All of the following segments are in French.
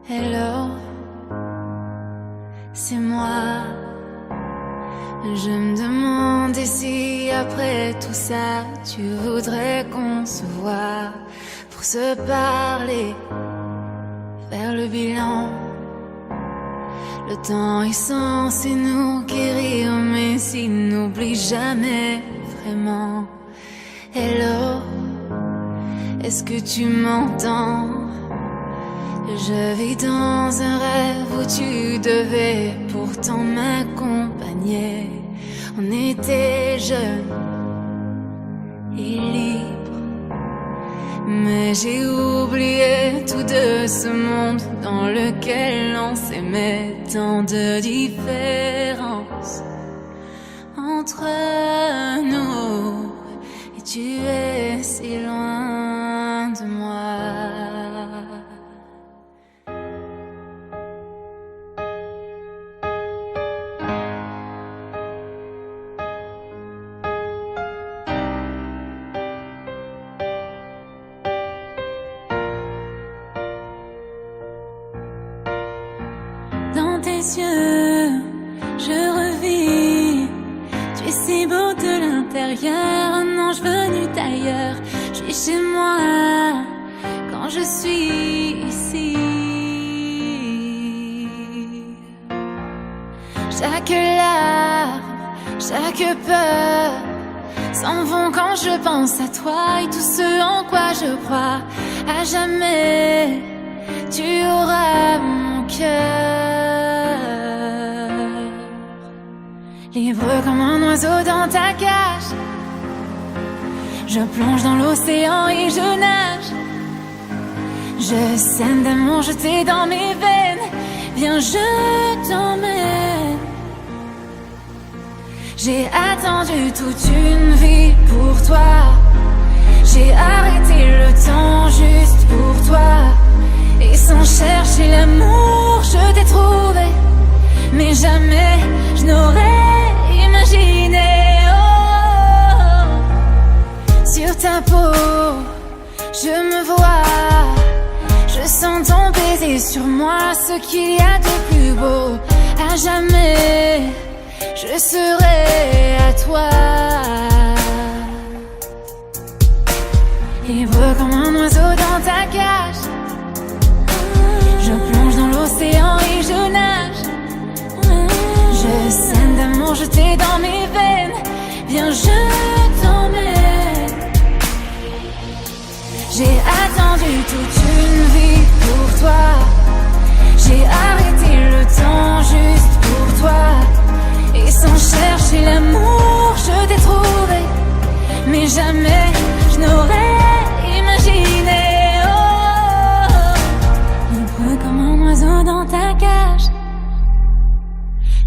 Hello, c'est moi. Je me demandais si après tout ça tu voudrais qu'on se voie pour se parler, faire le bilan. Le temps est censé nous guérir, mais s'il n'oublie jamais vraiment. Hello, est-ce que tu m'entends? Je vis dans un rêve où tu devais pourtant m'accompagner. On était jeunes et libres, mais j'ai oublié tout de ce monde dans lequel on s'aimait. Tant de différences entre nous, et tu es si loin de moi. Dans tes yeux, je revis. Tu es si beau de l'intérieur, un ange venu d'ailleurs. Je suis chez moi quand je suis ici. Chaque larme, chaque peur s'en vont quand je pense à toi et tout ce en quoi je crois. À jamais, tu auras mon cœur. Libre comme un oiseau dans ta cage, je plonge dans l'océan et je nage. Je saigne d'amour jeté dans mes veines. Viens, je t'emmène. J'ai attendu toute une vie pour toi. J'ai arrêté le temps juste pour toi. Et sans chercher l'amour, je t'ai trouvé. Mais jamais je n'aurais imaginé. Oh, sur ta peau, je me vois. Je sens ton baiser sur moi, ce qu'il y a de plus beau. À jamais, je serai à toi. Libre comme un oiseau dans ta cage, je plonge dans l'océan et je nage. Je saigne d'amour jeté dans mes veines. Viens, je t'emmène. J'ai attendu toute une vie pour toi. J'ai arrêté le temps juste pour toi. Et sans chercher l'amour, je t'ai trouvé. Mais jamais je n'aurais imaginé. Oh, libre comme un oiseau dans ta cage,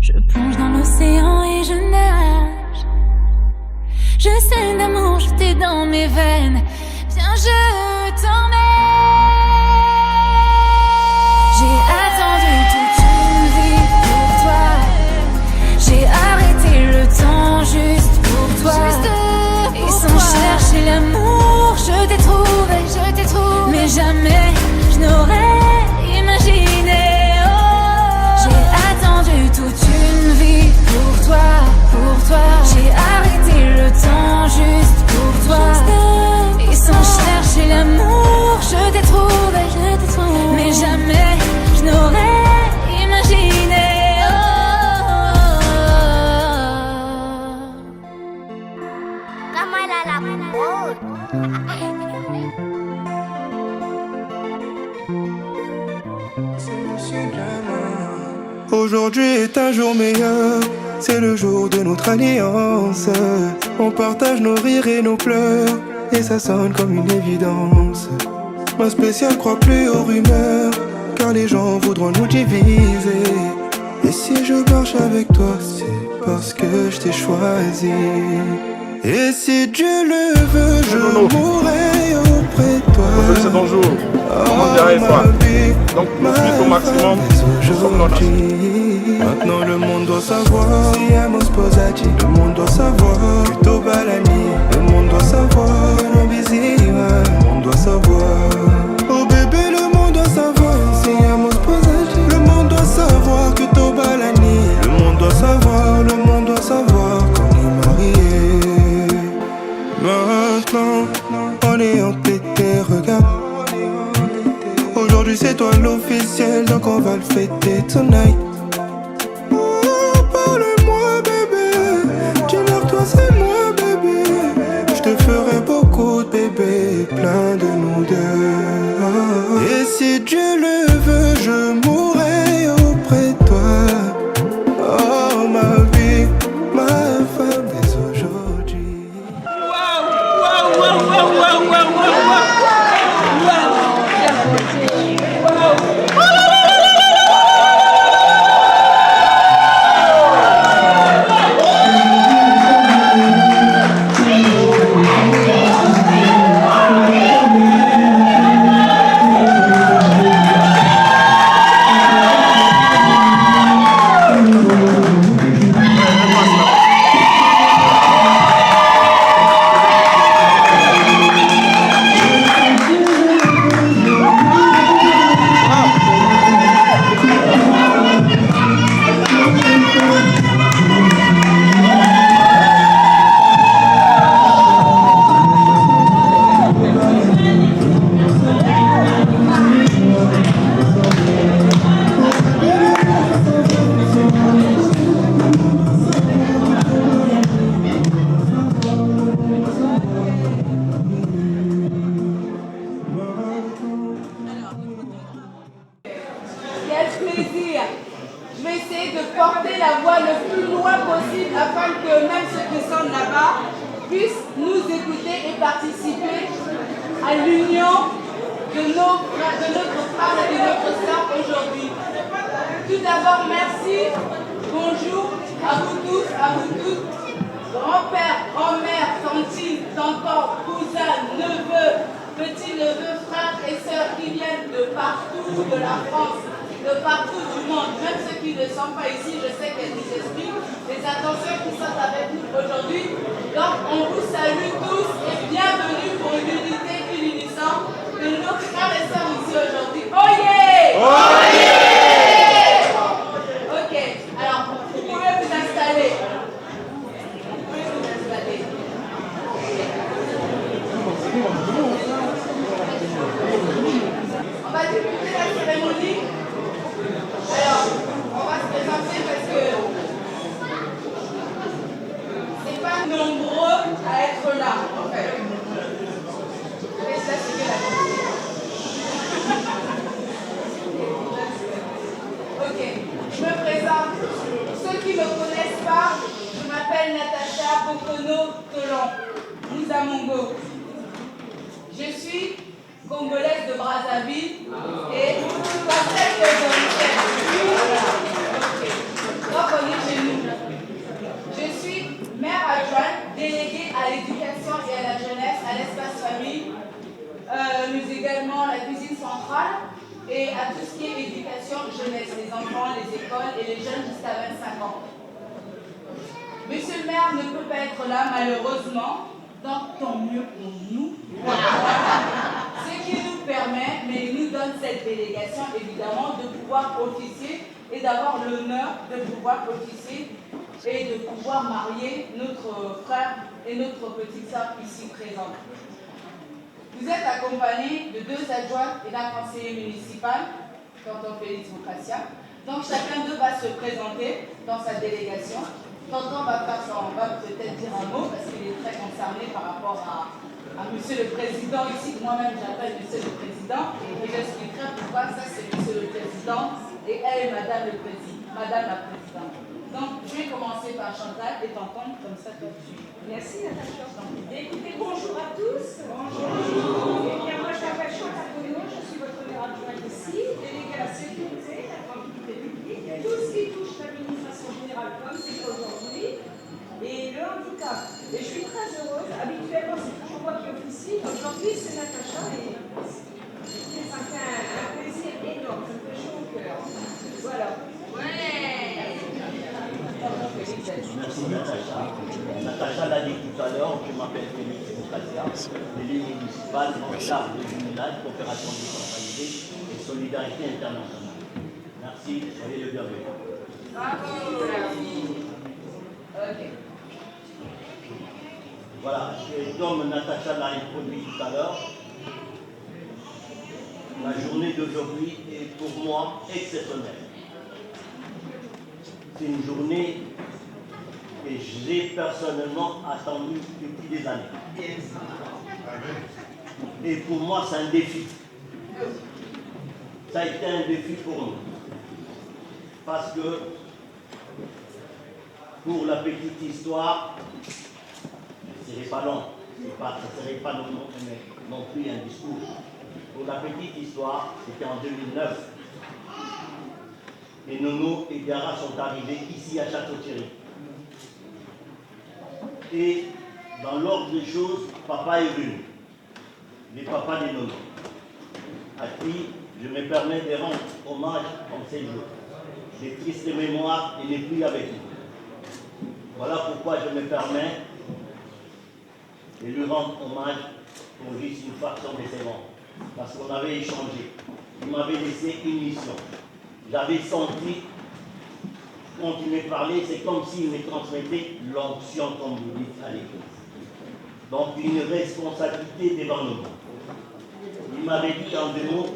je plonge dans l'océan et je nage. Je saigne d'amour jeté dans mes veines. Viens, je t'emmène. J'ai attendu toute une vie pour toi. J'ai arrêté le temps juste pour toi. Et sans chercher l'amour, je t'ai trouvé. Mais jamais je n'aurais imaginé. Oh, j'ai attendu toute une vie pour toi. J'ai arrêté le temps juste pour toi. Et sans chercher l'amour, je t'ai trouvé. Mais jamais je n'aurais imaginé. Aujourd'hui est un jour meilleur, c'est le jour de notre alliance. On partage nos rires et nos pleurs, et ça sonne comme une évidence. Ma spéciale croit plus aux rumeurs, car les gens voudront nous diviser. Et si je marche avec toi, c'est parce que je t'ai choisi. Et si Dieu le veut, je mourrai auprès de toi. Aujourd'hui c'est ton jour, comment dirais toi. Donc profite au maximum, je sommes dans la. Maintenant le monde doit savoir, siamo sposati. Le monde doit savoir, plutôt balani. Le monde doit savoir, non visiva. Le monde doit savoir, oh bébé le monde doit savoir, siamo sposati. maintenant, on est en pété, regarde. Aujourd'hui c'est toi l'officiel, donc on va le fêter tonight. Oh, parle-moi bébé, dis-leur-toi c'est moi bébé. Je te ferai beaucoup de bébés, plein de nous deux. Et si Dieu le veut, je mourrai auprès de toi. Oh ma vie, ma femme dès aujourd'hui. Quel plaisir! Je vais essayer de porter la voix le plus loin possible afin que même ceux qui sont là-bas puissent nous écouter et participer à l'union de notre frère et de notre sœur aujourd'hui. Tout d'abord, merci, bonjour à vous tous, à vous toutes, grand-père, grand-mère, tantine, tonton, cousin, neveu, petits-neveux, frères et sœurs qui viennent de partout de la France, de partout du monde, même ceux qui ne sont pas ici, je sais qu'il y a des esprits, des attentions qui sont avec nous aujourd'hui. Donc on vous salue tous et bienvenue pour l'unité et l'unisson de nos frères et sœurs ici aujourd'hui. Oyez! Oyez! Ok, alors vous pouvez vous installer. On va débuter la cérémonie. Alors, on va se présenter parce que c'est pas nombreux à être là, en fait. Et ça, c'est que la ok, je me présente. Pour ceux qui ne me connaissent pas, je m'appelle Natacha Bokono-Tolon, Mouzamongo. Je suis congolaise de Brazzaville et passerelle de Zonichel. Donc on est chez nous. Je suis mère adjointe déléguée à l'éducation et à la jeunesse à l'espace famille, mais également la cuisine centrale et à tout ce qui est éducation jeunesse, les enfants, les écoles et les jeunes jusqu'à 25 ans. Monsieur le maire ne peut pas être là malheureusement, donc tant mieux pour nous. Ce qui nous permet, mais il nous donne cette délégation évidemment de pouvoir officier et d'avoir l'honneur de pouvoir officier et de pouvoir marier notre frère et notre petite sœur ici présente. Vous êtes accompagnés de 2 adjoints et d'un conseiller municipal, tonton Félix Bocassia. Donc chacun d'eux va se présenter dans sa délégation. Tonton va peut-être dire un mot parce qu'il est très concerné par rapport à Monsieur le Président ici. Moi-même j'appelle Monsieur le Président et j'expliquerai pourquoi ça c'est Monsieur le Président et elle est Madame la Présidente. Donc je vais commencer par Chantal et tonton, comme ça toi tu. Merci Natacha. Écoutez, bonjour à tous. Bonjour. Eh bien, moi je m'appelle Chantal Bono, je suis votre maire adjointe ici, déléguée à la sécurité, la tranquillité publique, tout ce qui touche l'administration générale comme c'est aujourd'hui, et le handicap. Et je suis très heureuse, habituellement c'est toujours moi qui officie, aujourd'hui c'est Natacha et ça me fait un plaisir énorme, ça me fait chaud au cœur. Voilà. Merci Natacha. Natacha l'a dit tout à l'heure, je m'appelle Félix Bocassia, délégué municipal en charge de jumelage, coopération décentralisée et solidarité internationale. Merci, soyez le bienvenu. Bravo. Ok. Voilà, et comme Natacha l'a introduit tout à l'heure, la journée d'aujourd'hui est pour moi exceptionnelle. C'est une journée que j'ai personnellement attendue depuis des années. Et pour moi, c'est un défi. Ça a été un défi pour nous. Parce que, pour la petite histoire, ce ne serait pas long, ce ne serait pas non plus un discours. Pour la petite histoire, c'était en 2009. Et Nono et Diarra sont arrivés ici à Château-Thierry. Et dans l'ordre des choses, papa est venu. Le papa des Nono, à qui je me permets de rendre hommage en ces jours. J'ai triste mémoire, il n'est plus avec nous. Voilà pourquoi je me permets de lui rendre hommage pour juste une fraction de ses membres. Parce qu'on avait échangé. Il m'avait laissé une mission. J'avais senti, quand il me parlait, c'est comme s'il me transmettait l'onction, comme vous dites à l'église. Donc une responsabilité devant nous. Il m'avait dit en deux mots,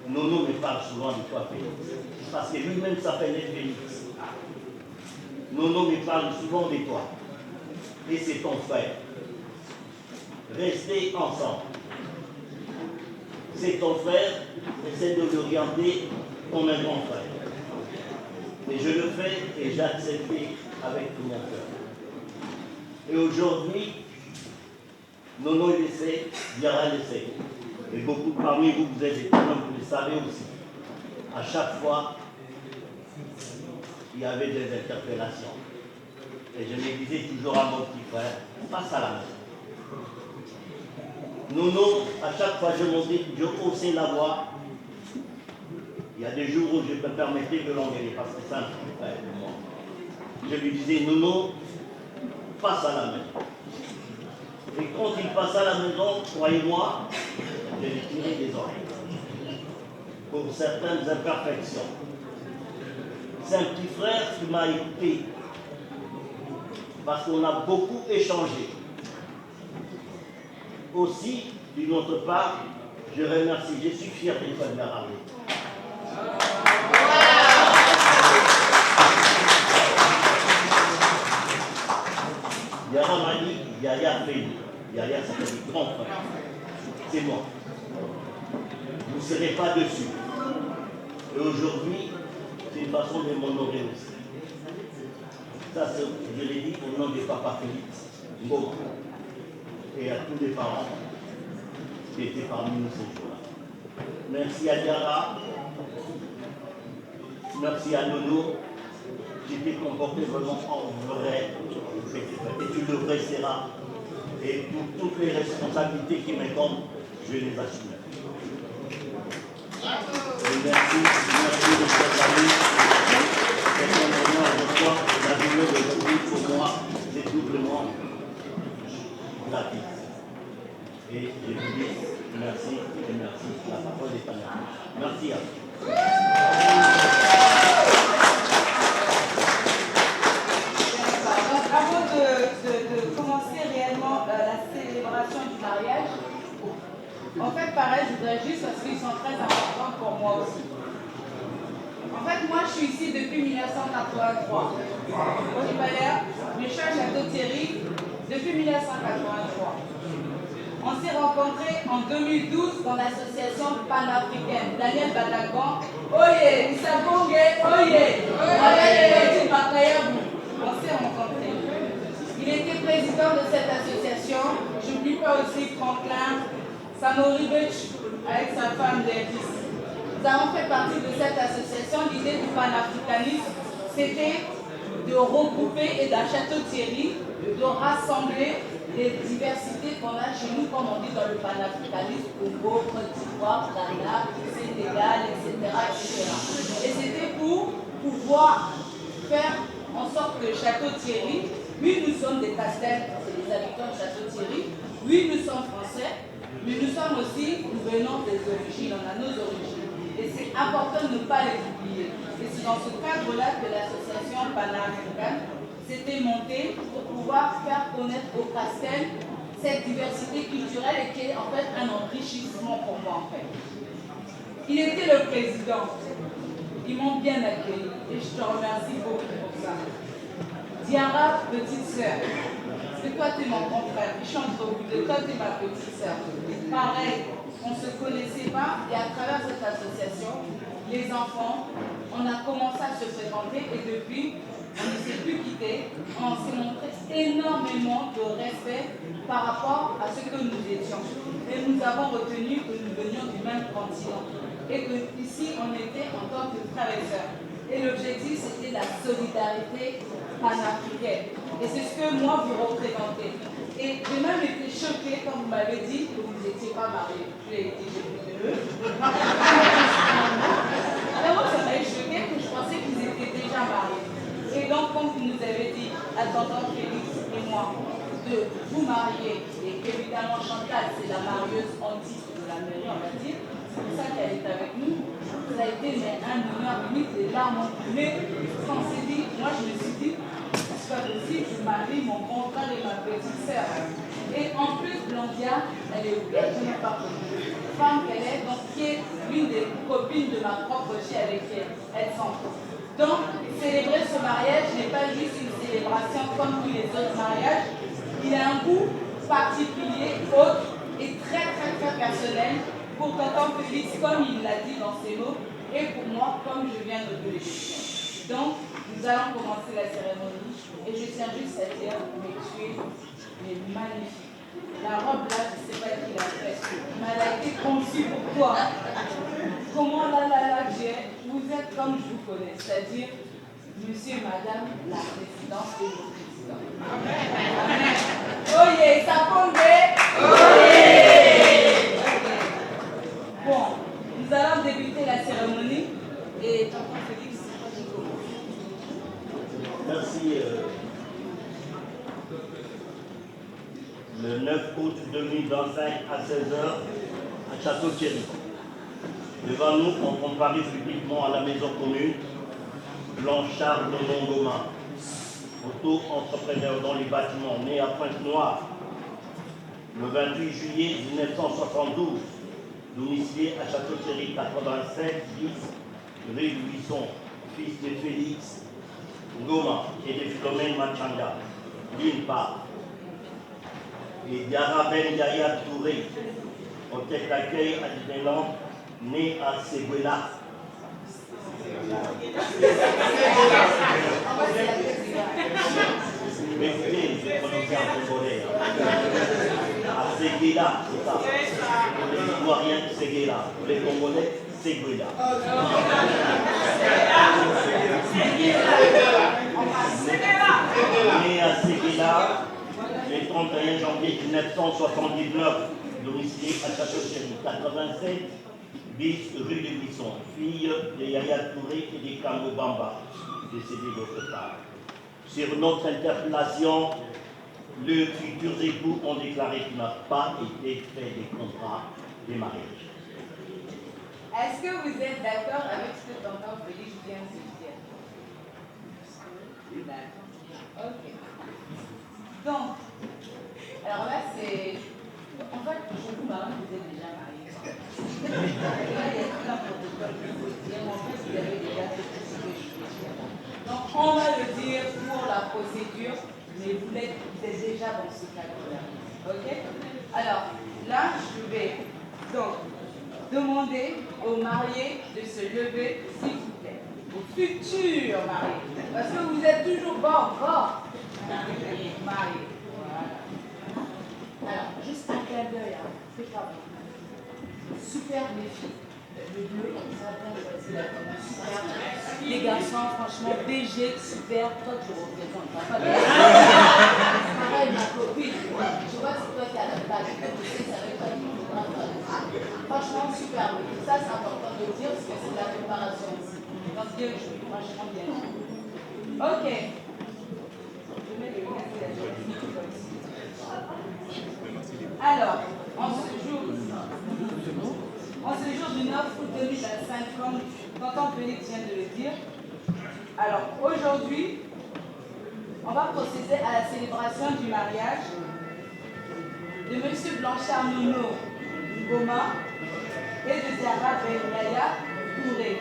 Nono me parle souvent de toi, Félix. Parce que lui-même s'appelle Félix. Nono me parle souvent de toi. Et c'est ton frère. Restez ensemble. C'est ton frère, essaie de l'orienter comme un grand frère. Et je le fais et j'ai accepté avec tout mon cœur. Et aujourd'hui, Nono le sait, Diarra le sait. Et beaucoup parmi vous, vous êtes étonnants, vous le savez aussi. À chaque fois, il y avait des interpellations. Et je me disais toujours à mon petit frère, passe à la main. Nono, à chaque fois je montais, je haussais la voix. Il y a des jours où je me permettais de l'engueuler parce que c'est un petit frère pour moi. Je lui disais, Nono, passe à la main. Et quand il passe à la maison, croyez-moi, je lui tirais des oreilles. Pour certaines imperfections. C'est un petit frère qui m'a écouté. Parce qu'on a beaucoup échangé. Aussi, d'une autre part, je remercie, je suis fier de l'école d'arabe. Diarra m'a dit, Yaya fait. Yaya, ça fait du grand frère. C'est moi. Vous ne serez pas dessus. Et aujourd'hui, c'est une façon de m'honorer aussi. Ça, je l'ai dit au nom de papa Félix, Ngoma, et à tous les parents qui étaient parmi nous ce jour-là. Merci à Diarra, merci à Nono, qui t'es comporté vraiment en vrai, et tu le resteras. Et pour toutes les responsabilités qui m'incombent, je les assume. Et merci de votre amis. C'est un honneur de toi. La journée d'aujourd'hui, pour moi, c'est doublement gratuit. Et je vous dis merci et merci. La parole est à vous. Merci à vous. Avant de commencer réellement la célébration du mariage, en fait, pareil, je voudrais juste, parce qu'ils sont très importants pour moi aussi. En fait, moi, je suis ici depuis 1983. Au Palais, je suis à Château-Thierry depuis 1983. On s'est rencontrés en 2012 dans l'association panafricaine. Daniel Batagan, Oye, Issa Bongé, Oye, on s'est rencontrés. Il était président de cette association. Je n'oublie pas aussi Franklin Samoribech avec sa femme Davis. Nous avons fait partie de cette association. L'idée du panafricanisme, c'était de regrouper et d'à Château-Thierry, de rassembler les diversités qu'on a chez nous, comme on dit dans le panafricanisme, Congo, Côte d'Ivoire, Ghana, Sénégal, etc., etc. Et c'était pour pouvoir faire en sorte que Château-Thierry, oui, nous sommes des Castels, c'est les habitants de Château-Thierry, oui, nous sommes français, mais nous sommes aussi, nous venons des origines, on a nos origines. Et c'est important de ne pas les oublier. Et c'est dans ce cadre-là que l'association panafricaine s'était monté pour pouvoir faire connaître au Castel cette diversité culturelle et qui est en fait un enrichissement pour moi en fait. Il était le président. Ils m'ont bien accueilli et je te remercie beaucoup pour ça. Diara, petite sœur, parce que toi tu es mon grand frère, je chante beaucoup de toi, tu es ma petite sœur. Pareil, on ne se connaissait pas et à travers cette association, les enfants, on a commencé à se fréquenter et depuis, on ne s'est plus quitté, on s'est montré énormément de respect par rapport à ce que nous étions. Et nous avons retenu que nous venions du même continent et que ici on était en tant que frères et sœurs. Et l'objectif c'était la solidarité panafricaine. Et c'est ce que moi vous représentez. Et j'ai même été choquée quand vous m'avez dit que vous n'étiez pas mariés. J'ai dit, j'ai plus de eux. Vraiment, ça m'a choquée que je pensais qu'ils étaient déjà mariés. Et donc, quand vous nous avez dit, à tonton Félix et moi, de vous marier, et qu'évidemment Chantal, c'est la marieuse antique de la mairie, on va dire, c'est pour ça qu'elle est avec nous, ça a été un honneur, limite des larmes en pleurs. Quand on s'est dit, moi je me suis dit, c'est pas possible, je marie mon grand frère et ma petite sœur. Et en plus, Blondia, elle est oubliée, je n'ai pas connue. Femme qu'elle est, donc qui est l'une des copines de ma propre fille avec elle s'entre. Donc, célébrer ce mariage n'est pas juste une célébration comme tous les autres mariages. Il a un goût particulier, autre et très très très personnel pour tonton Félix, comme il l'a dit dans ses mots, et pour moi, comme je viens de vous le dire. Donc, nous allons commencer la cérémonie et je tiens juste à dire, mais tu es magnifique. La robe là, je ne sais pas qui l'a fait, mais elle a été conçue pour toi. Comment là, vous êtes comme je vous connais, c'est-à-dire monsieur et madame la présidente et le président. Amen. Oh yeah, ça tombe. Oh yeah. Bon, nous allons débuter la cérémonie et tonton Félix, je commence. Merci. Le 9 août 2025 à 16h à Château-Thierry. Devant nous, on comparait publiquement à la maison commune Blanchard de Mongoma, auto-entrepreneur dans les bâtiments, né à Pointe-Noire le 28 juillet 1972, domicilié à Château-Thierry 87 10 rue Buisson, fils de Félix Ngoma et de Philomène Machanga, d'une part, et Diara Ben Yaya Touré, en tête d'accueil à Disneyland, né à Seguela. Mais écoutez, je vais prononcer en congolais. À Seguela, c'est ça. Pour les Ivoiriens, Seguela. Pour les Congolais, Seguela. Né à Seguela, le 31 janvier 1979, domicilié à Château-Thierry, 87 bis rue de Buisson, fille de Yaya Touré et de Kango Bamba, décédé d'autre part. Sur notre interpellation, les futurs époux ont déclaré qu'il n'a pas été fait des contrats de mariage. Est-ce que vous êtes d'accord avec ce que tonton Félix vient de dire? D'accord. Ok. Donc, alors là, c'est... En fait, je vous marie, vous êtes déjà mariés. Là, il y a tout un protocole que vous dire. En fait, vous avez déjà fait tout ce que je veux dire. Donc, on va le dire pour la procédure, mais vous êtes déjà dans ce cadre-là. Ok? Alors, là, je vais donc demander aux mariés de se lever, s'il vous plaît. Aux futurs mariés. Parce que vous êtes toujours pas encore mariés. Voilà. Alors, juste un clin d'œil, hein. C'est pas bon. Super les filles. Le bleu, comme ça, bien choisi la couleur. Super. Les garçons, franchement, BG, super. Toi, tu représentes pas. Pareil, ma copine. Tu vois, c'est toi qui as la bague. Tu sais, ça veut pas dire. Franchement, super. Ça, c'est important de le dire parce que c'est la préparation aussi. Parce que je suis franchement bien. Ok. Je mets le lien de la alors, en ce jour du 9 août 2025, comme tonton Félix vient de le dire, alors aujourd'hui, On va procéder à la célébration du mariage de M. Blanchard Nono Ngoma et de Zara Benyaya Touré.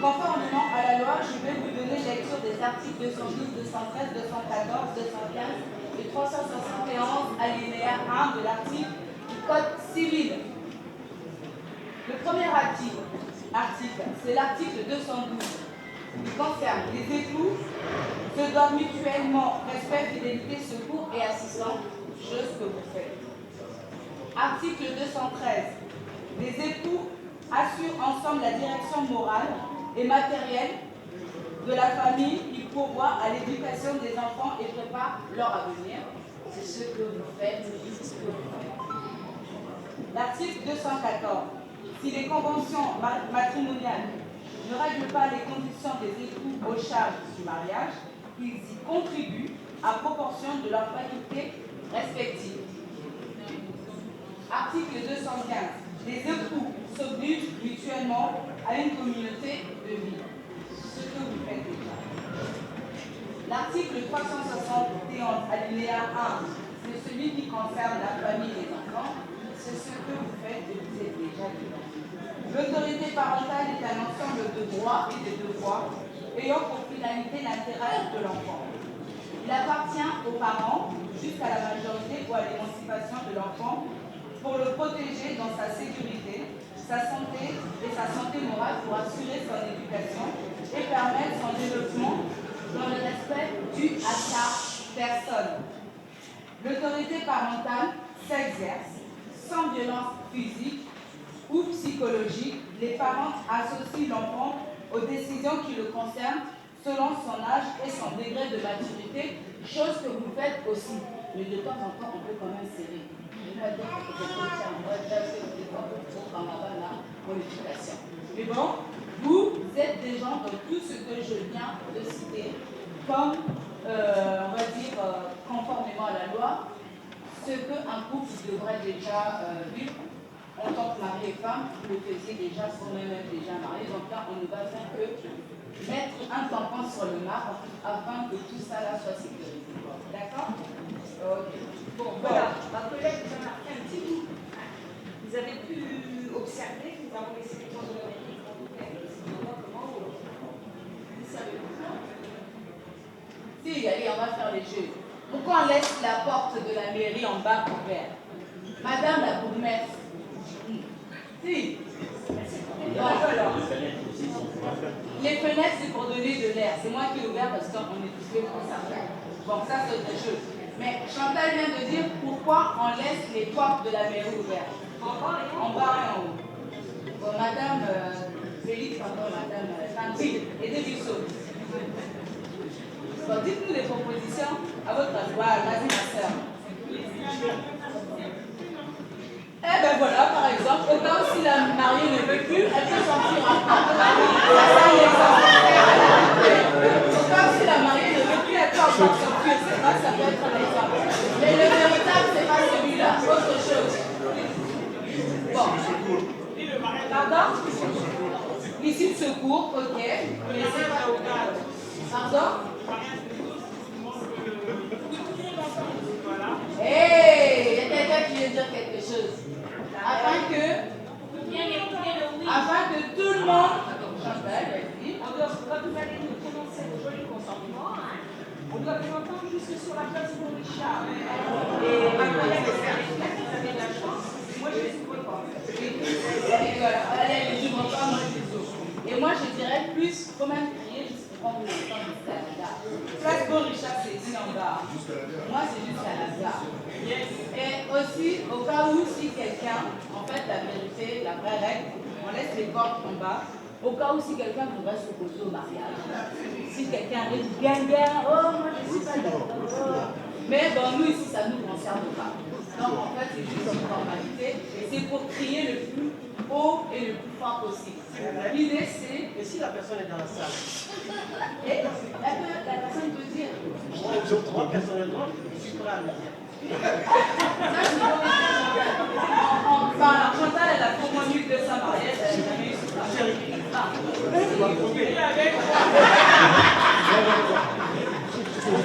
Conformément à la loi, je vais vous donner lecture des articles 212, 213, 214, 215 et 371 alinéa 1 de l'article du Code civil. Le premier article, c'est l'article 212. Il concerne les époux se doivent mutuellement respect, fidélité, secours et assistance, chose que vous faites. Article 213. Les époux assurent ensemble la direction morale et matérielle de la famille. Ils pourvoient à l'éducation des enfants et préparent leur avenir. C'est ce que vous faites. L'article 214. Si les conventions matrimoniales ne règlent pas les conditions des époux aux charges du mariage, ils y contribuent à proportion de leurs facultés respectives. Article 215. Les époux s'obligent mutuellement à une communauté de vie. Ce que vous faites déjà. L'article 371, alinéa 1, c'est celui qui concerne la famille et les enfants. C'est ce que vous faites et vous êtes déjà dedans. L'autorité parentale est un ensemble de droits et de devoirs ayant pour finalité l'intérêt de l'enfant. Il appartient aux parents, jusqu'à la majorité ou à l'émancipation de l'enfant, pour le protéger dans sa sécurité, sa santé et sa santé morale pour assurer son éducation et permettre son développement dans le respect dû à sa personne. L'autorité parentale s'exerce sans violence physique ou psychologique. Les parents associent l'enfant aux décisions qui le concernent selon son âge et son degré de maturité, chose que vous faites aussi. Mais de temps en temps, on peut quand même serrer. Mais bon, vous êtes des gens dans tout ce que je viens de citer, comme, on va dire, conformément à la loi, ce qu'un couple devrait déjà vivre en tant que mari et femme, vous le faisiez déjà sans même être déjà marié. Donc là, on ne va faire que mettre un tampon sur le marbre afin que tout ça là soit sécurisé. D'accord? Ok. Bon, voilà, ma collègue vous en a fait un petit bout. Vous avez pu observer que nous avons laissé les gens de l'Amérique en tout cas, comment vous savez pourquoi? Si, allez, on va faire les jeux. Pourquoi on laisse la porte de la mairie en bas ouverte? Madame la bourgmestre. Si. Bon, alors. Les fenêtres, c'est pour donner de l'air. C'est moi qui l'ai ouvert parce qu'on est tous les pour ça. Bon, ça, c'est autre chose. Mais Chantal vient de dire pourquoi on laisse les portes de la mairie ouvertes. En bas et en haut. Bon, madame Félix, pardon, madame Tantine, aidez-nous. Bon, dites-nous des propositions à votre avis. Vas-y, ma soeur. Eh ben voilà, par exemple, au cas où si la mariée ne veut plus, elle peut sortir en porte. Ça, c'est un exemple. Au cas où si la mariée ne veut plus, elle peut encore sortir. C'est vrai, ça peut être un exemple. Mais le véritable, c'est pas celui-là. Autre chose. Bon. Pardon? Ici, le secours, ok. Mais c'est pas... Pardon? Hey, il y a quelqu'un qui veut dire quelque chose. Afin que tout le monde... Chantal, vas-y. Quand vous allez nous prononcer le joli consentement, on doit vous entendre jusque sur la place de Richard. Et ma collègue espère les fenêtres, vous avez de la chance. Moi, je les ouvre pas. Allez, je ne pas, moi, je les ouvre. Et moi, je dirais plus, il faut même crier jusqu'à quand vous l'entendez jusqu'à la gare. Place Bon Richard, c'est ici en bas. Moi, c'est jusqu'à la gare. Et aussi, au cas où, si quelqu'un, en fait, la vérité, la vraie règle, on laisse les portes en bas. Au cas où, si quelqu'un voudrait s'opposer au mariage, si quelqu'un arrive, bien, oh, moi, je ne suis pas d'accord. Mais bon, nous, ici, ça ne nous concerne pas. Donc, en fait, c'est juste une formalité. Et c'est pour crier le plus haut et le plus fort possible. L'idée, c'est... Et si la personne est dans la salle? Et la personne peut dire... Moi, personnellement, je suis prêt à le dire. Enfin, Chantal, elle a pour moi mieux que sa mariée, elle n'a jamais eu ce travail.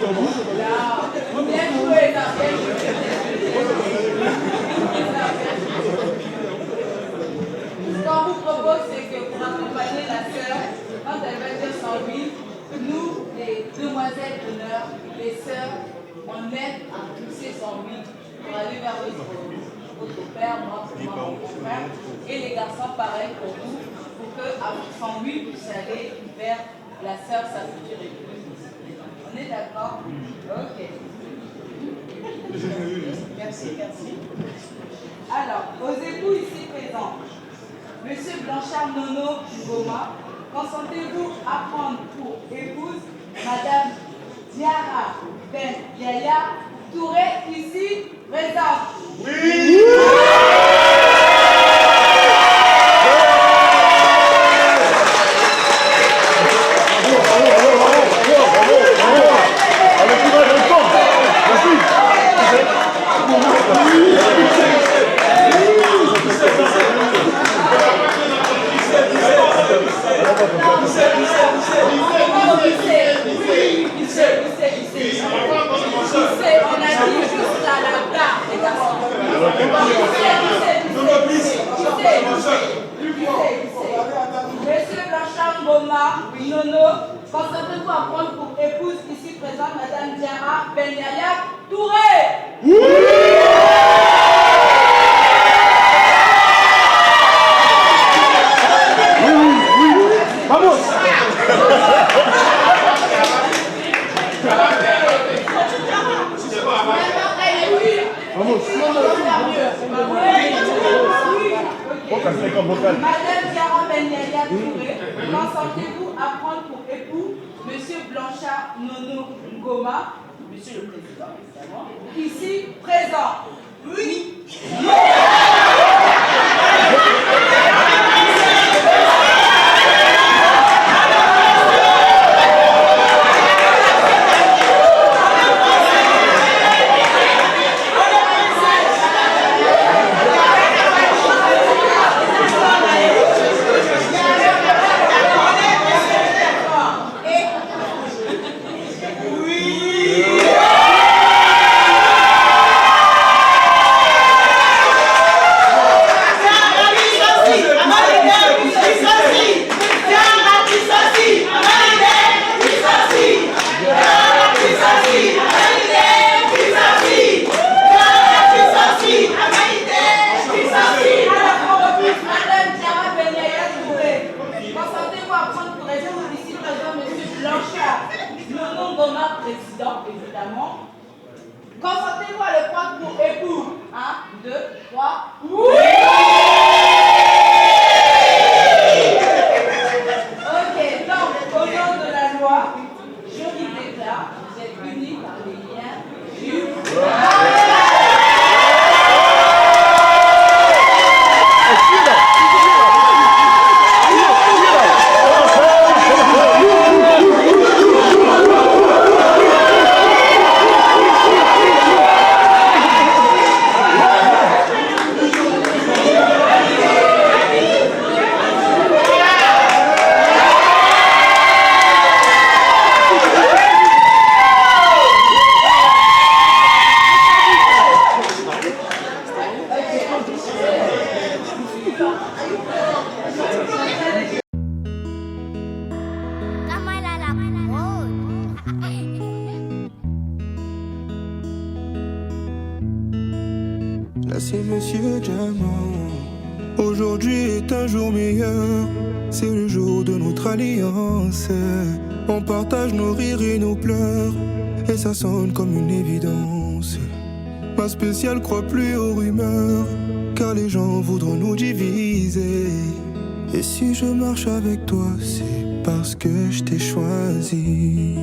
Bien joué, bien joué. Ce qu'on vous propose, c'est que pour accompagner la sœur, quand elle va dire 108, nous, les demoiselles d'honneur, les sœurs, on aide à pousser 108 pour aller vers votre père, moi, pour mon frère, et les garçons, pareil pour vous, pour qu'à 108, vous allez vers la sœur, sa future épouse. On est d'accord? Ok. Merci, merci. Alors, aux époux ici présents, Monsieur Blanchard Nono Ngoma, consentez-vous à prendre pour épouse Madame Diara Ben Yaya Touré, ici présente? Oui! Monsieur Blanchard Ngoma, Nono, consentez-vous à prendre pour épouse ici présente Madame Diara Ben Yaya Touré? Oui! Vamos! Madame Diara Ben Yaya Touré, consentez-vous à prendre pour époux Monsieur Blanchard Nono Ngoma, Monsieur le Président, évidemment, ici présent? Oui. Président, évidemment. Consentez-vous à le prendre pour époux? 1, 2, 3. Oui! Ok, donc, au nom de la loi, je vous déclare, vous êtes unis par les liens du... Là c'est Monsieur Diamant. Aujourd'hui est un jour meilleur. C'est le jour de notre alliance. On partage nos rires et nos pleurs. Et ça sonne comme une évidence. Ma spéciale croit plus aux rumeurs, car les gens voudront nous diviser. Et si je marche avec toi, c'est parce que je t'ai choisi.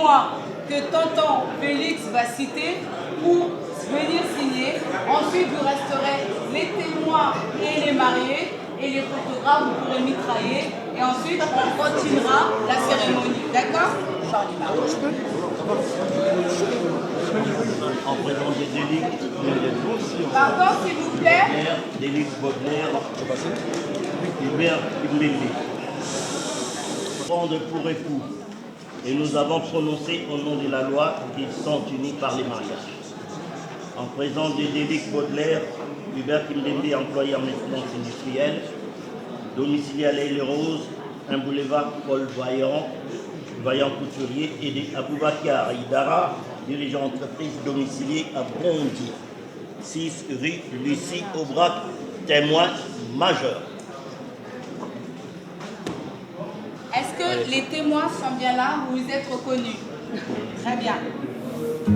témoins que tonton Félix va citer pour venir signer. Ensuite, vous resterez les témoins et les mariés. Et les photographes, vous pourrez mitrailler. Et ensuite, on continuera la cérémonie. D'accord? En présence des délicts, Pardon, s'il vous plaît. Délic Baudelaire, Hubert Kimbembe. Prendre pour époux. Et nous avons prononcé au nom de la loi qu'ils sont unis par les mariages. En présence des délicts Baudelaire, Hubert Kimbembe, employé en maintenance industrielle, domicilié à l'Île-Rose, un boulevard Paul Vaillant couturier, et des Aboubakar Idara, dirigeant entreprise domicilié à Bondy, 6 rue Lucie Aubrac, témoin majeur. Est-ce que les témoins sont bien là? Vous êtes reconnus? Très bien.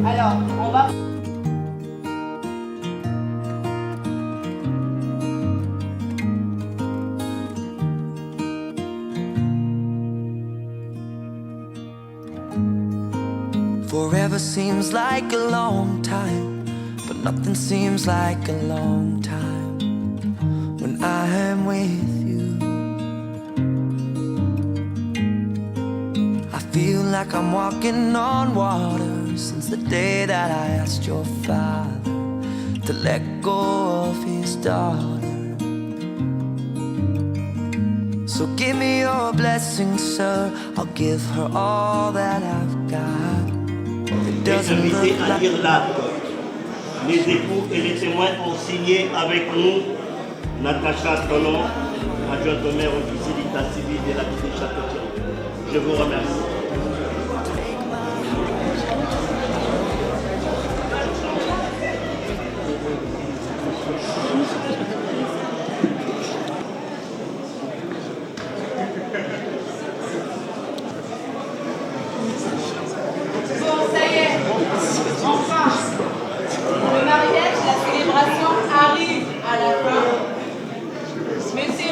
Alors, on va... Forever seems like a long time, but nothing seems like a long time when I am with you. I feel like I'm walking on water since the day that I asked your father to let go of his daughter. So give me your blessing, sir, I'll give her all that I've got. Les invités à lire l'acte. Les époux et les témoins ont signé avec nous Natacha Tonon, adjointe au maire officier d'état civil de la ville de Château-Thierry. Je vous remercie.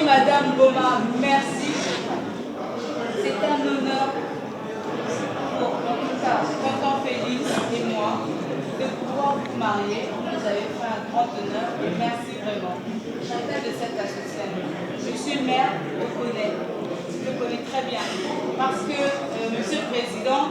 Madame Goma, merci. C'est un honneur pour, en tout cas, tonton Félix et moi, de pouvoir vous marier. Vous avez fait un grand honneur et merci vraiment. Chacun de cette association. Je suis maire, je connais très bien. Parce que Monsieur le Président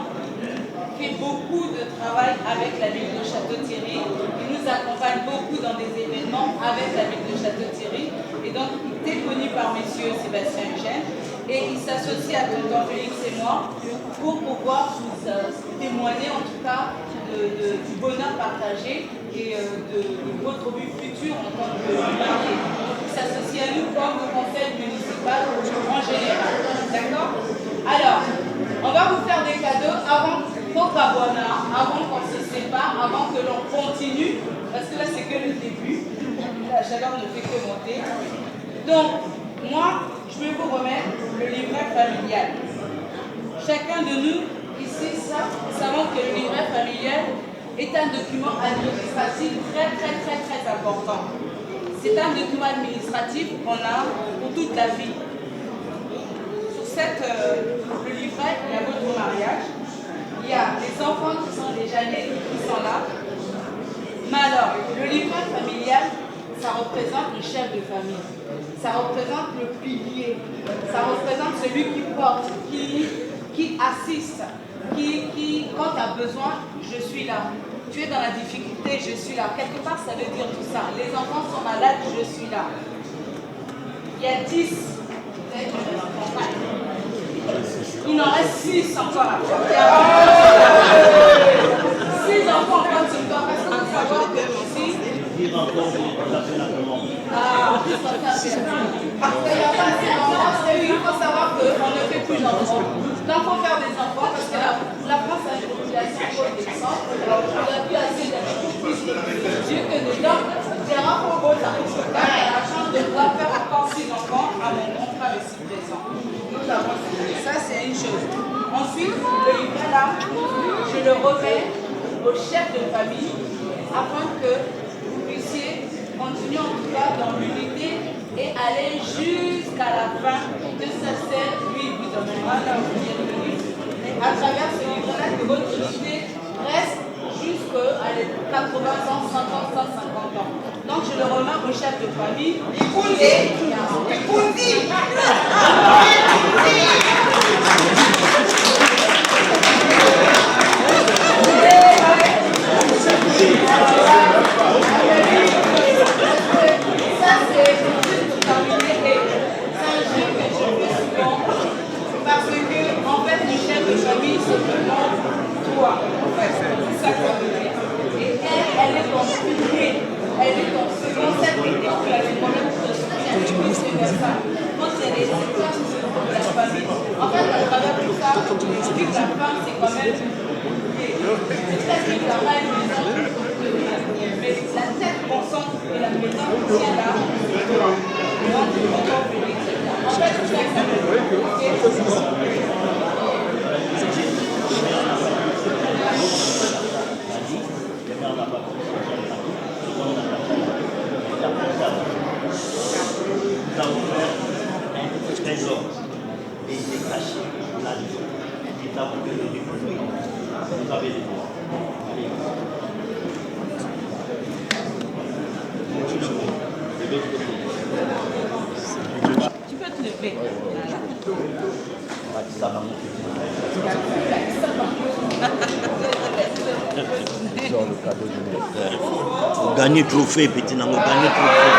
fait beaucoup de travail avec la ville de Château-Thierry. Il nous accompagne beaucoup dans des événements avec la ville de Château-Thierry. Et donc, il est connu par messieurs Sébastien Eugène. Et il s'associe à tonton Félix et moi pour pouvoir vous témoigner en tout cas du bonheur partagé et de votre but futur en tant que marié. Il s'associe à nous comme au conseil municipal en général. D'accord? Alors, on va vous faire des cadeaux avant qu'on se sépare, avant que l'on continue, parce que là c'est que le début, la chaleur ne fait que monter. Donc, moi, je vais vous remettre le livret familial. Chacun de nous, ici, savons que le livret familial est un document administratif très important. C'est un document administratif qu'on a pour toute la vie. Sur le livret, il y a votre mariage. Il y a les enfants qui sont déjà nés, qui sont là. Mais alors, le livret familial, ça représente le chef de famille. Ça représente le pilier. Ça représente celui qui porte, qui assiste, qui quand tu as besoin, je suis là. Tu es dans la difficulté, je suis là. Quelque part, ça veut dire tout ça. Les enfants sont malades, je suis là. Il y a 10. Il en reste 6 encore à faire. 6 enfants quand tu dois, parce qu'il faut savoir que aussi. Ah, il faut savoir qu'on ne fait plus d'enfants. Donc, il faut faire des enfants parce que la France a une population grandissante. Alors, on n'a plus assez Dieu que nous donne des rapports beaux arts. On a la chance de pouvoir faire encore 6 enfants à mon contrat de 6 ans. Nous avons ça, c'est une chose. Ensuite, le livret là, je le remets au chef de famille afin que vous puissiez continuer en tout cas dans l'unité et aller jusqu'à la fin de sa scène. Lui, il vous emmènera là où vous êtes venu. À travers ce livre-là, que votre de famille. Parce que, en fait, les chefs de famille, c'est vraiment toi. En fait, c'est ça qu'on veut dire. Et elle est ton pilier. Elle est ton second set et tu as des problèmes de soutien. Et puis, c'est comme ça. Quand il y a des situations de la famille, en fait, à travers tout ça, tu dis que la femme, c'est quand même pilier. C'est très que la femme est une maison de vie. Mais la tête pensante et la maison qui est là, c'est toi. Donc, en fait, c'est ça que ça veut dire. Nous avons fait un trésor et il est caché là-dedans. Nous avons fait le déposer. Vous avez les droits. Allez. Tu peux te lever. Ça va monter. Vous gagnez le trophée, petit Nango, gagnez le trophée.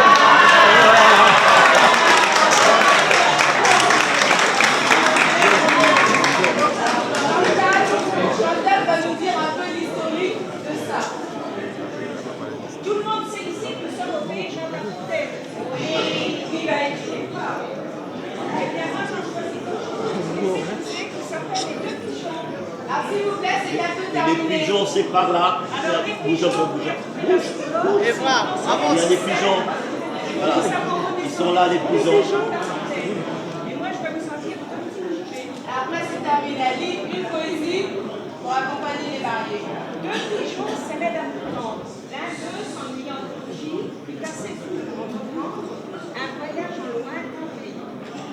Chantal va nous dire un peu l'historique de ça. Tout le monde sait ici que nous sommes au pays Jean Baptiste. Et il a écrit pas. Eh bien, moi, j'en choisis toujours une spécificité qui s'appelle les deux pigeons. Ah, s'il vous plaît, c'est bientôt Et les terminé. pigeons, c'est par là. Alors, les Bouge un peu, bouge un peu. Et voilà, Il y a des pigeons. Voilà. Ils sont là, les pigeons. Et moi, je vais vous sentir un petit bouger. Après, c'est terminé. Lis une poésie pour accompagner les mariés. Deux pigeons s'élèvent à l'entendre. L'un d'eux s'ennuyant de bougie, lui cassait tout en revenant un voyage en lointain pays.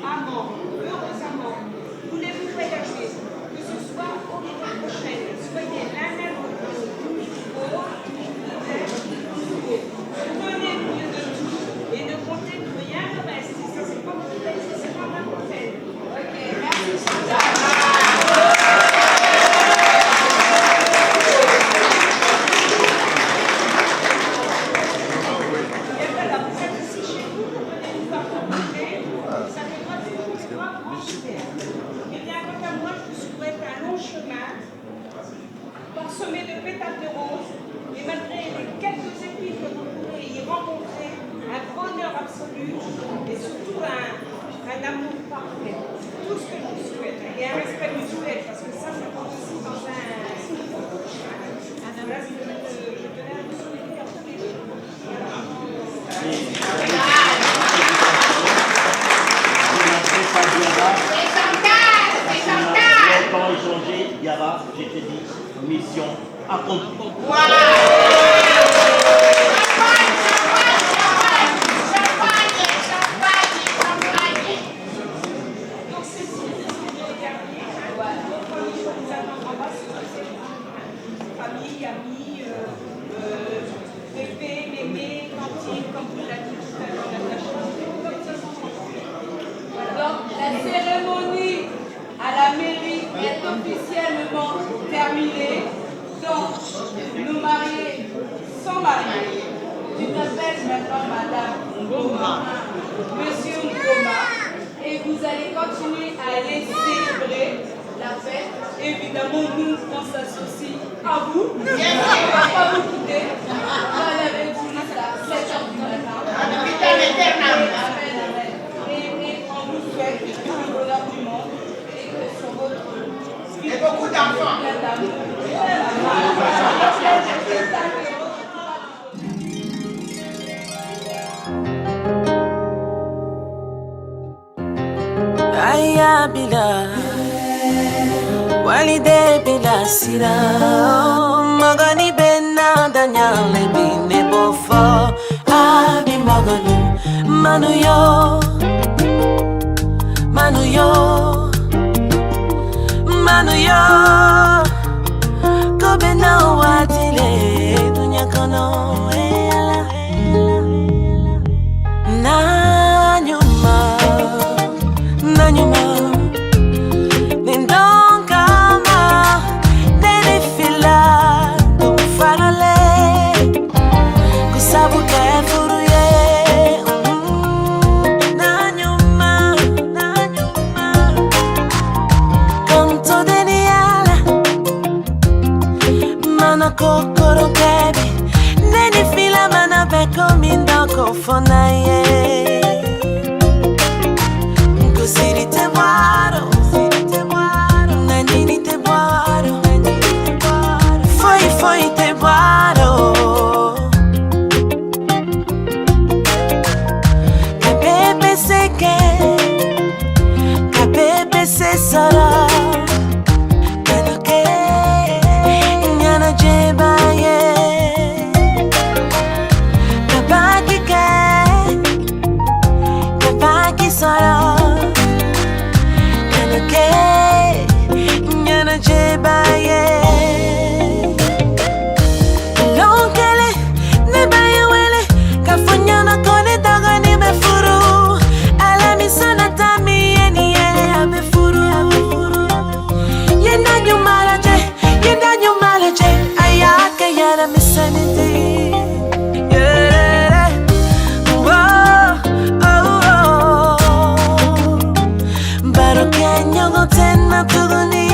Amants, heureux amants, voulez-vous voyager, que ce soit au niveau prochaine, soyez l'un à l'autre, toujours beau, toujours ouvert, toujours beau. Prenez mieux de tout et ne comptez que rien ne reste. Et ça, c'est pas mon texte, c'est pas ma fontaine. Ok, merci Chantal. Parsemé de pétales de rose, et malgré les quelques épis que vous pourrez y rencontrer, un bonheur absolu et surtout un amour parfait. Tout ce que je vous souhaite, et un respect mutuel, parce que ça compte aussi dans un. Là, je tenais à vous souhaiter à tous les jours. Longtemps échangé, Yara, je te dis, mission accomplie. Donc, c'est si le dernier, vos familles vous attendent en bas, famille, amis, bébé, mémé, cantine, comme vous l'avez dit tout à l'heure, Natacha. Donc, la cérémonie à la mairie est officiellement terminée. Donc, nos mariés sont mariés. Tu t'appelles maintenant Madame Ngoma, Monsieur Ngoma, et vous allez continuer à aller célébrer la fête. Évidemment, nous, on s'associe à vous. On ne va pas vous quitter. On va aller avec vous jusqu'à 7h du matin. Amen, amen. Et on vous souhaite tout le bonheur du monde et que sur votre vie, et beaucoup d'enfants. Plein d'amour. Aya bila walide bila sira magani benna danyale bine bofo abi magani manuyo kobe na watile dunya kono ala na kokoro baby. Neni fila mana beko mindoko fonaye. Kusiri te waro, nandini te waro, foi te waro. Kabebe seke, kabebe se sara. Kanuke, nyana jebaye. Kabaki ke, kabaki sara. Kanuke, nyana jebaye. Lonkele, ne baye wele, kafanyana kone daga ni mefuru. Alami sana tami yeni ye abefuru. Yenda nyumalaje, ayake yara misaniti. Yeah, Baro kenyo go tena tuduni.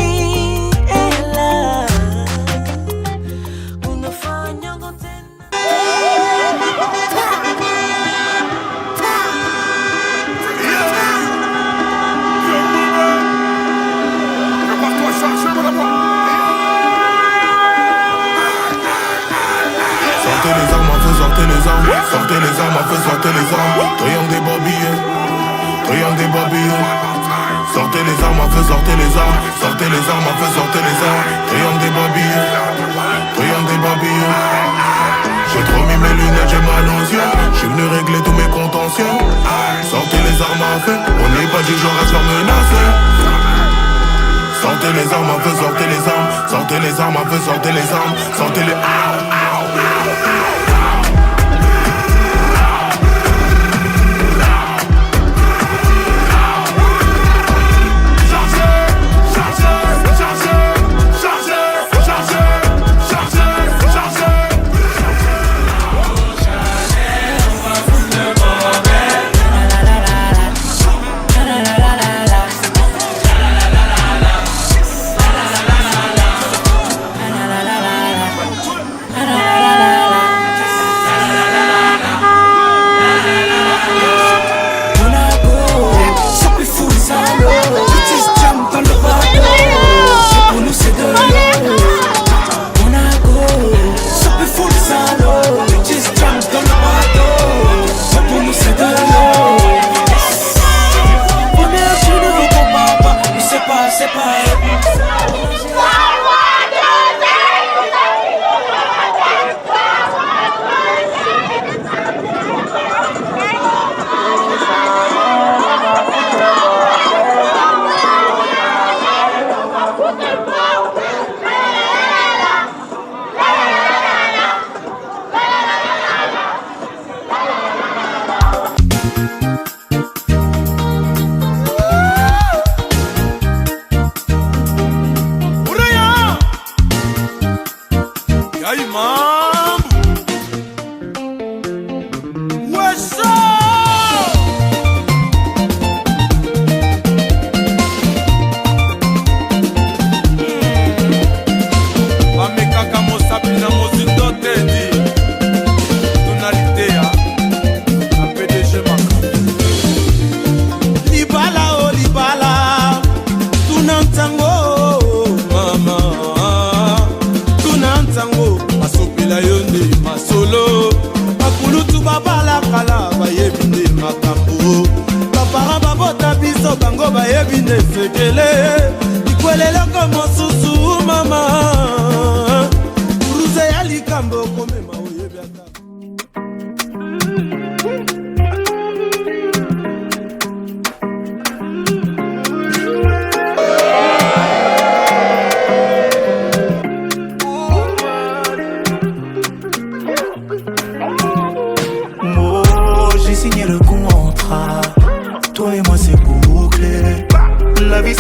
Sortez les armes, sortez les armes. Triangle des babillés, triangle des babillés. Sortez les armes, sortez les armes. Sortez les armes, sortez les armes. Triangle des babillés, triangle des babillés. J'ai trop mis mes lunettes, j'ai mal aux yeux. J'suis venu régler tous mes contentieux. Sortez les armes à feu, on n'est pas du genre à se faire menacer. Sortez les armes, sortez les armes. Sortez les armes, sortez les armes. Sortez les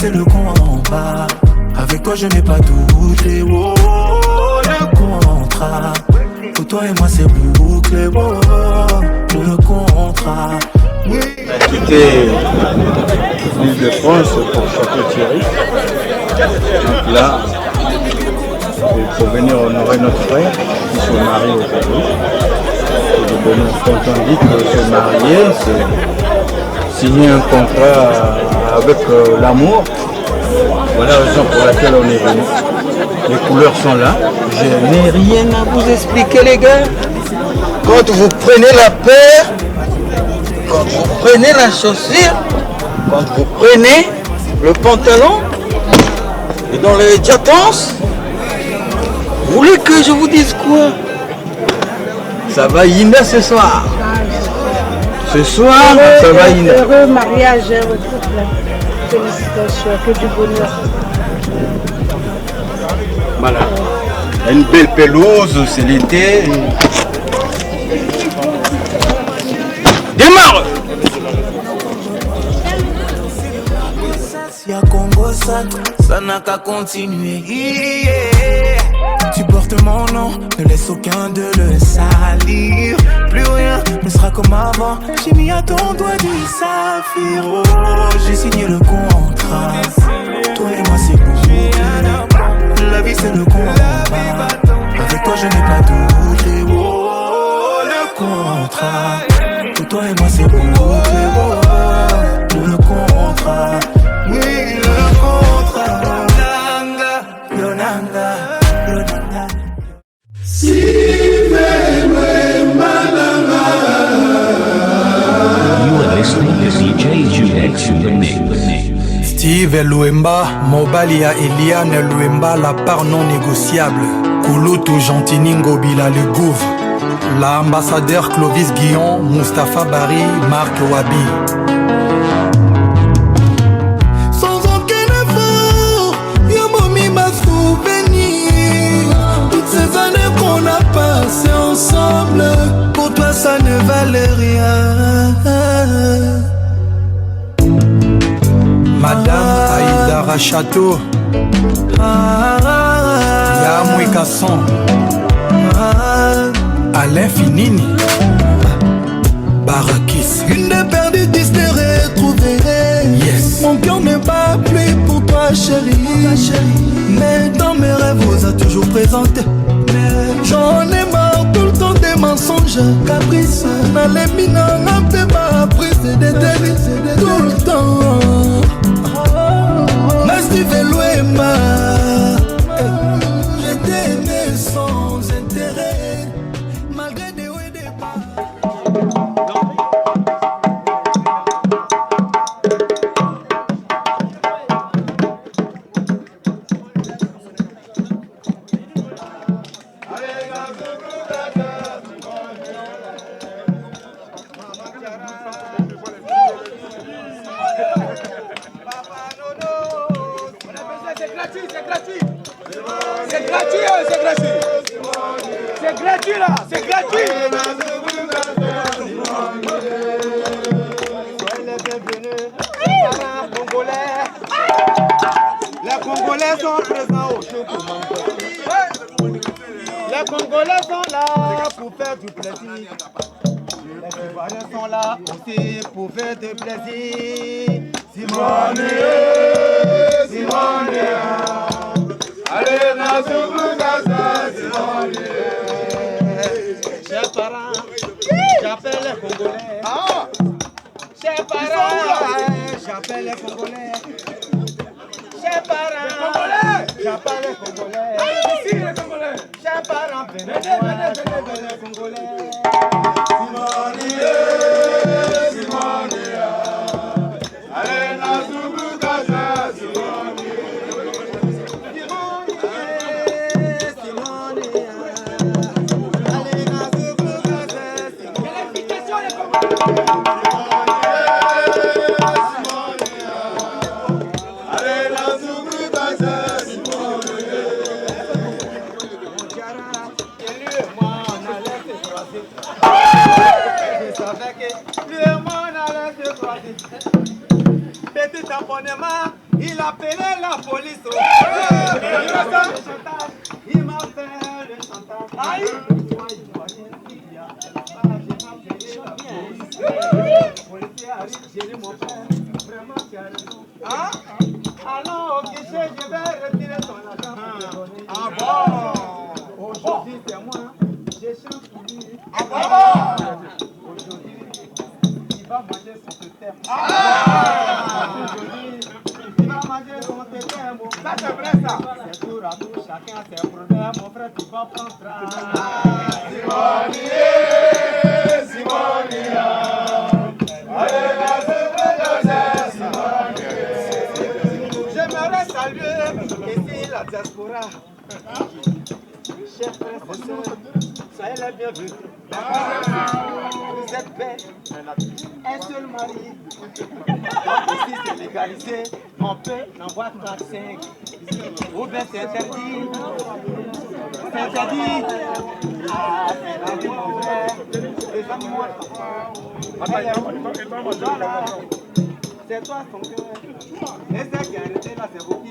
c'est le combat. Avec toi je n'ai pas douté. Oh, le contrat. Pour toi et moi c'est bouclé. Oh, le contrat. On a quitté l'île de France pour Château-Thierry. Donc là, pour venir honorer notre frère qui se marie aujourd'hui. Quand on dit que se marier, c'est signer un contrat avec l'amour. Voilà la raison pour laquelle on est venu. Les couleurs sont là. Je n'ai rien à vous expliquer, les gars. Quand vous prenez la paire, quand vous prenez la chaussure, quand vous prenez le pantalon et dans les diatances, vous voulez que je vous dise quoi? Ça va Ina ce soir. Ce soir, ça va Ina. Heureux mariage, votre couple. Félicitations, que du bonheur. Voilà. Une belle pelouse, c'est l'été. Démarre! Si à Congo ça n'a qu'à continuer. Yeah. Tu portes mon nom, ne laisse aucun de le salir. Plus rien ne sera comme avant. J'ai mis à ton doigt du saphir. Oh, j'ai signé le contrat. Toi et moi c'est beau. La vie c'est le combat. Avec toi je n'ai pas douté. Oh, le contrat. Pour toi et moi c'est beau. Le contrat. Oui, le contrat. Yonanga. Si wewe malanga. You are listening to DJ Judex in the mix. Steve Luemba, mobali ya Eliane Luemba, la part non négociable. Kulutu Gentini Ngobila le Gouv. L'ambassadeur Clovis Guillon, Mustapha Bari, Marc Wabi. Sans aucun effort, Yamomi m'a souvenir. Toutes ces années qu'on a passées ensemble, pour toi ça ne valait rien. Madame Aïdara Château, Yamoué Kasson, Alain Finini, Barakis. Une des perdues, 10 de retrouver. Yes. Mon cœur ne bat plus pour toi chérie. Mais dans mes rêves vous a toujours présenté. J'en ai marre tout le temps des mensonges. Caprice, nalemina, un peu ma prise de délices. Tout le temps. Steve Luemba, je t'aimais sans intérêt, malgré des hauts et des bas. Les Congolais sont présents au show pour manger. Les Congolais sont là pour faire du plaisir. Les Ivoiriens sont là aussi pour faire du plaisir. Simone, Simone, allez dans ce Simone. Chers parents, j'appelle les Congolais. Chers parents, j'appelle les Congolais. Chers parents, j'appelle les Congolais. Ici les Congolais. Chers parents, venez les Congolais. Simone, allez dans Zougou Gaza, Simone. Simone, allez dans Zougou Gaza, Simone. Quelle invitation les Congolais. Petit abonnement, il appelait la police. Il m'a fait le chantage. Aïe! Le policier arrive, j'ai dit mon frère, vraiment tu as raison. Allons au guichet, je vais retirer ton argent pour te donner. Ah bon? Aujourd'hui c'est moi, j'ai chance pour lui. Aujourd'hui, il va manger sur ce terme. Aujourd'hui, il va manger sur ce terme. Ça c'est vrai ça. C'est tour à tour, chacun a ses problèmes. Mon frère, tu vas prendre. Simonia. J'aimerais saluer ici la diaspora. Chers frères et sœurs, soyez les bienvenus. Vous êtes belles, un seul mari. Ici c'est légalisé, on peut en voir 35. Ou bien c'est interdit. C'est interdit. Ah, c'est la vie mon frère. Les amis, moi, voilà. C'est toi son cœur. Et c'est qui a arrêté là, c'est vous qui.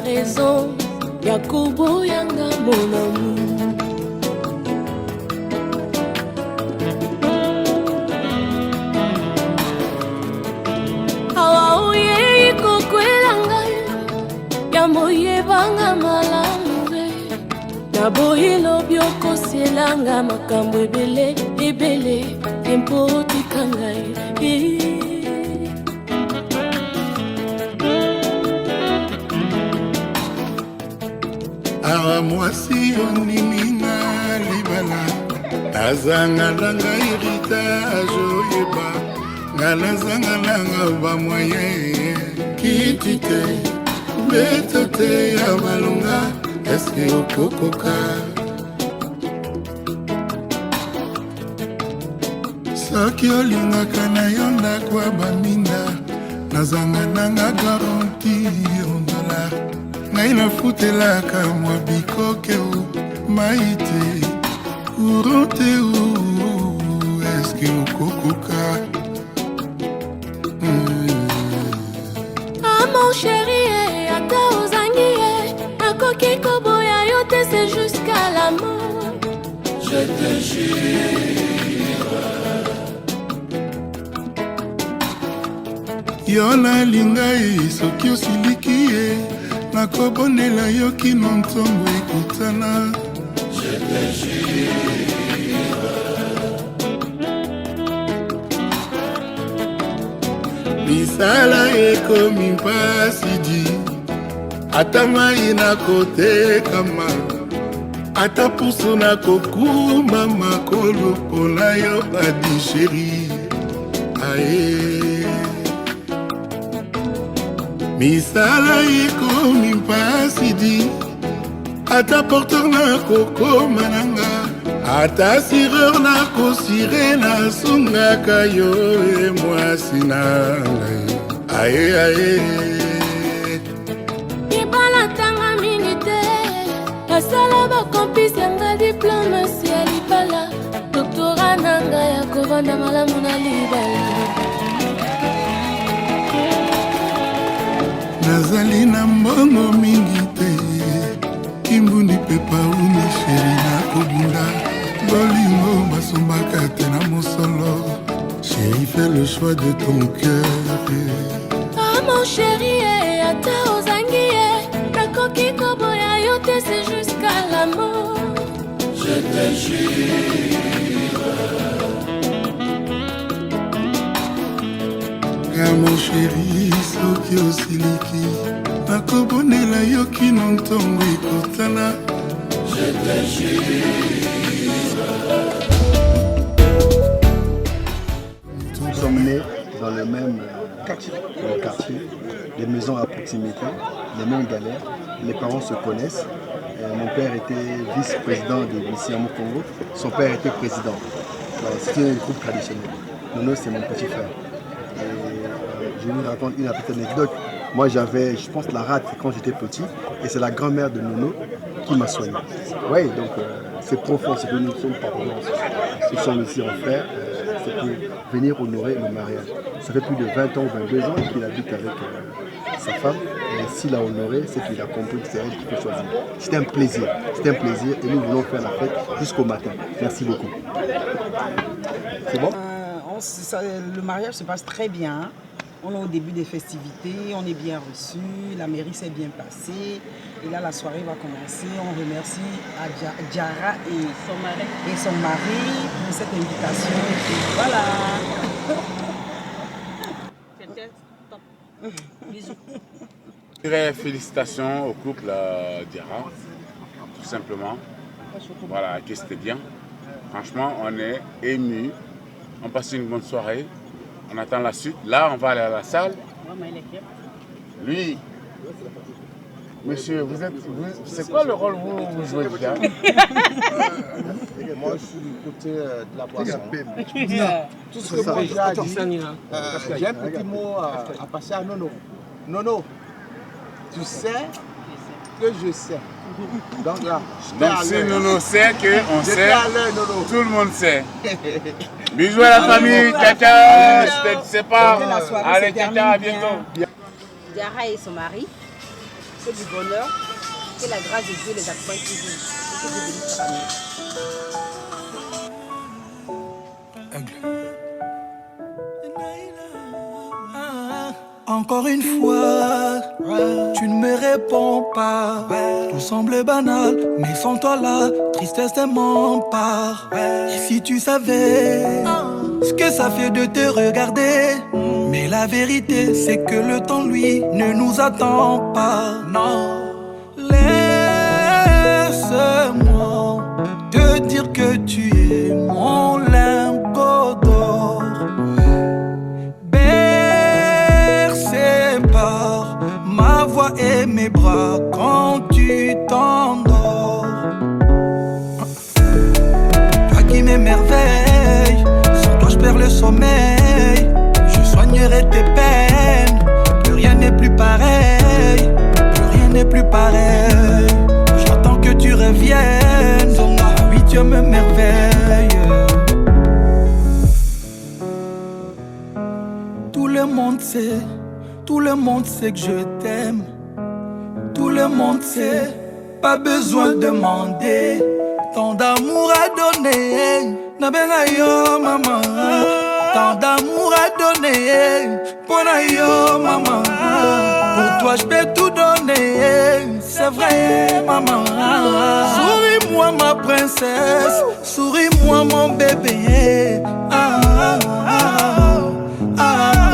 raison, Yakubo Yanga mon amour. Awa oye ikokwelanga Yamoye banga malambe Naboye lobi okosielanga makambo ebele ebele Tempo tikanga Awa mwasi onininga libala Azanga langa héritage oyeba Ngalazanga langa bamwaye Kitite betote ya malunga Eske okokoka Soki olingaka na yo ndako ya baminda Nazanga nanga garanti ondola Ngai nafutelaka mwa bikoke o maite Urote o eske okokoka Ah mon chéri, ata ozangi Nakoki koboya yo te c'est jusqu'à la mort Je te jure Yo nalinga ye soki osiliki ye nakobonela yo kino ntongo ekutana Je te jure Misala ekomi mpasi di ata mai nakotekama ata pusu nakokuma makolo mpona yo adi sheri aye misala ekomi mpasi di ata porteur nakokoma nanga ata sireur nakosire nasungaka yo e mwasi na ngai aye aye ibalatanga mingi te nasala bakompisi yanga diplome si ya libala doktora nanga ya kovanda malamu na libala nazali na mbongo mingi te kimbundi pepa uni sheri nakobunda bolingo basombaka te na mosolo chéri fais le choix de ton cœur ah mon chéri ata ozangi nakoki koboya yo te c'est jusqu'à la mort je te jure ah mon chéri soki osiliki nakobonela yo kino ntongo ekotana je te jure. Nous sommes nés dans le même quartier, des maisons à proximité, les mêmes galères, les parents se connaissent. Mon père était vice-président de l'ICIAM au Congo, son père était président. C'était un groupe traditionnel. Nono, c'est mon petit frère. Je vous raconte une petite anecdote. Moi j'avais, je pense, la rate quand j'étais petit, et c'est la grand-mère de Nono qui m'a soigné. Oui, donc c'est profond, c'est que nous sommes parents. Nous sommes ici en frère, c'est pour venir honorer le mariage. Ça fait plus de 20 ans, 22 ans qu'il habite avec sa femme, et s'il a honoré, c'est qu'il a compris que c'est elle qui peut choisir. C'était un plaisir, et nous voulons faire la fête jusqu'au matin. Merci beaucoup. C'est bon? Le mariage se passe très bien. On est au début des festivités, on est bien reçu, la mairie s'est bien passée. Et là, la soirée va commencer. On remercie Diarra et son mari pour cette invitation. Et voilà. C'était top. Bisous. Félicitations au couple Diarra, tout simplement. Voilà, que c'était bien. Franchement, on est émus. On passe une bonne soirée. On attend la suite. Là, on va aller à la salle. Lui, monsieur, c'est quoi le rôle que vous jouez déjà? Moi, je suis du côté de la boisson. Tout ce que moi j'ai à dire, j'ai un petit mot à passer à Nono. Nono, tu sais que je sais. Donc là, si Nono sait qu'on sait, tout le monde sait. Bisous à la famille, Tata, c'est pas. Allez, Tata, à bientôt. Diarra et son mari, c'est du bonheur, que la grâce de Dieu les accompagne toujours. Que Dieu bénisse ta famille. Encore une fois, tu ne me réponds pas. Tout semble banal, mais sans toi la tristesse m'empare. Et si tu savais ce que ça fait de te regarder, mais la vérité c'est que le temps lui ne nous attend pas. Non, laisse-moi te dire que tu es mon lingot d'or. Ma voix et mes bras quand tu t'endors. Toi qui m'émerveilles, sans toi je perds le sommeil. Je soignerai tes peines, plus rien n'est plus pareil. Plus rien n'est plus pareil. J'attends que tu reviennes, ah oui tu me merveilles. Tout le monde sait. Tout le monde sait que je t'aime. Tout le monde sait, pas besoin de demander. Tant d'amour à donner, nabenga yo maman. Tant d'amour à donner, pona yo maman. Pour toi je peux tout donner, c'est vrai maman. Souris-moi ma princesse, souris-moi mon bébé. Ah, ah, ah, ah, ah.